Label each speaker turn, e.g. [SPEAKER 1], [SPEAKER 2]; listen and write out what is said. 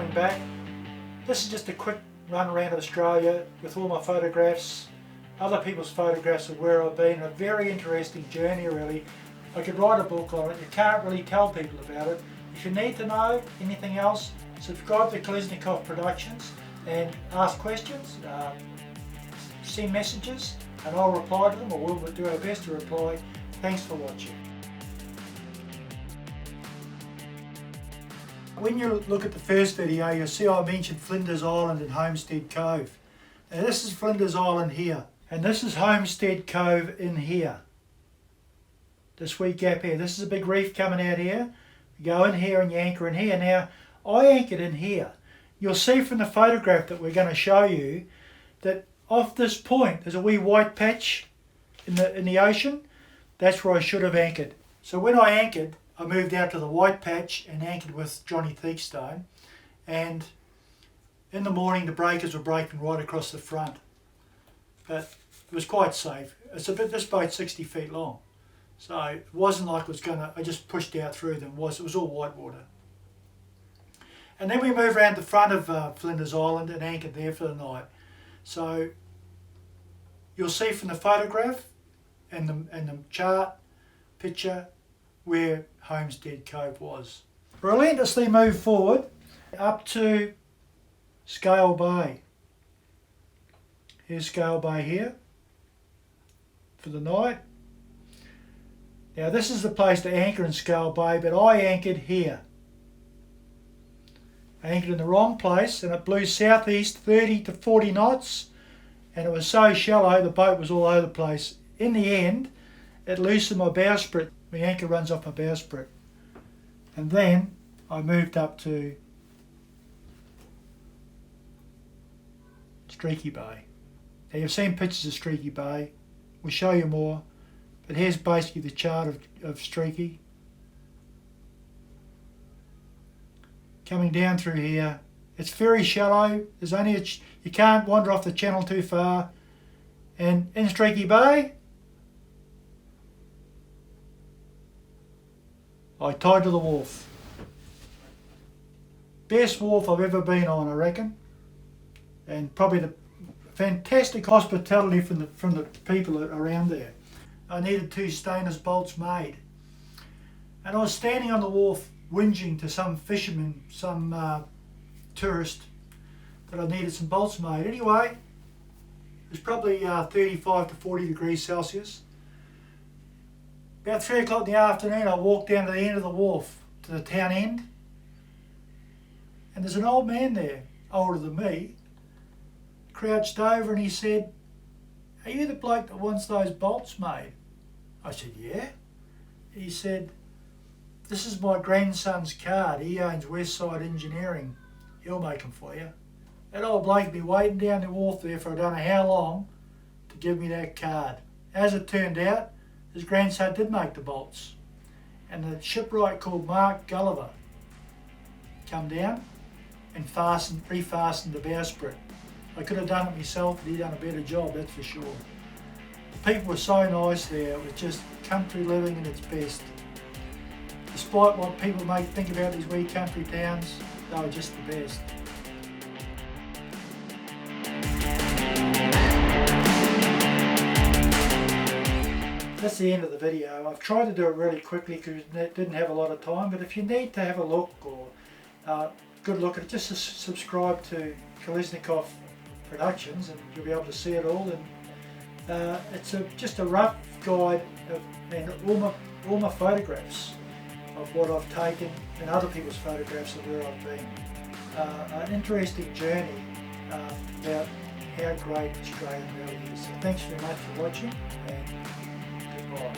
[SPEAKER 1] Coffin Bay. This is just a quick run around Australia with all my photographs, other people's photographs of where I've been. A very interesting journey really. I could write a book on it. You can't really tell people about it. If you need to know anything else, subscribe to Kolesnikov Productions and ask questions, send messages, and I'll reply to them, or we'll do our best to reply. Thanks for watching. When you look at the first video, you'll see I mentioned Flinders Island and Homestead Cove. Now this is Flinders Island here, and this is Homestead Cove in here. This wee gap here. This is a big reef coming out here. You go in here and you anchor in here. Now, I anchored in here. You'll see from the photograph that we're going to show you that off this point, there's a wee white patch in the ocean. That's where I should have anchored. So when I anchored, I moved out to the white patch and anchored with Johnny Theakstone, and in the morning the breakers were breaking right across the front, but it was quite safe. This boat's 60 feet long, so it wasn't like it was I just pushed out through them. It was all white water. And then we moved around the front of Flinders Island and anchored there for the night. So you'll see from the photograph and the chart picture where Homestead Cove was. Relentlessly move forward up to Scale Bay. Here's Scale Bay here for the night. Now this is the place to anchor in Scale Bay, but I anchored here. I anchored in the wrong place, and it blew southeast 30 to 40 knots, and it was so shallow the boat was all over the place. In the end, it loosened my bowsprit. My anchor runs off my bowsprit. And then I moved up to Streaky Bay. Now you've seen pictures of Streaky Bay. We'll show you more. But here's basically the chart of Streaky. Coming down through here. It's very shallow. There's only you can't wander off the channel too far. And in Streaky Bay, I tied to the wharf. Best wharf I've ever been on, I reckon. And probably the fantastic hospitality from the people around there. I needed 2 stainless bolts made. And I was standing on the wharf whinging to some fisherman, some tourist, that I needed some bolts made. Anyway, it was probably 35 to 40 degrees Celsius. About 3 o'clock in the afternoon, I walked down to the end of the wharf, to the town end, and there's an old man there, older than me, crouched over, and he said, "Are you the bloke that wants those bolts made?" I said, "Yeah." He said, "This is my grandson's card. He owns Westside Engineering. He'll make them for you." That old bloke had been waiting down the wharf there for I don't know how long to give me that card. As it turned out, his grandson did make the bolts, and the shipwright called Mark Gulliver come down and refastened the bowsprit. I could have done it myself, but he'd done a better job, that's for sure. The people were so nice there. It was just country living at its best. Despite what people may think about these wee country towns, they were just the best. That's the end of the video. I've tried to do it really quickly because I didn't have a lot of time, but if you need to have a look or good look at it, just subscribe to Kolesnikov Productions and you'll be able to see it all. And it's just a rough guide and all my photographs of what I've taken and other people's photographs of where I've been. An interesting journey about how great Australia really is. So thanks very much for watching, and goodbye.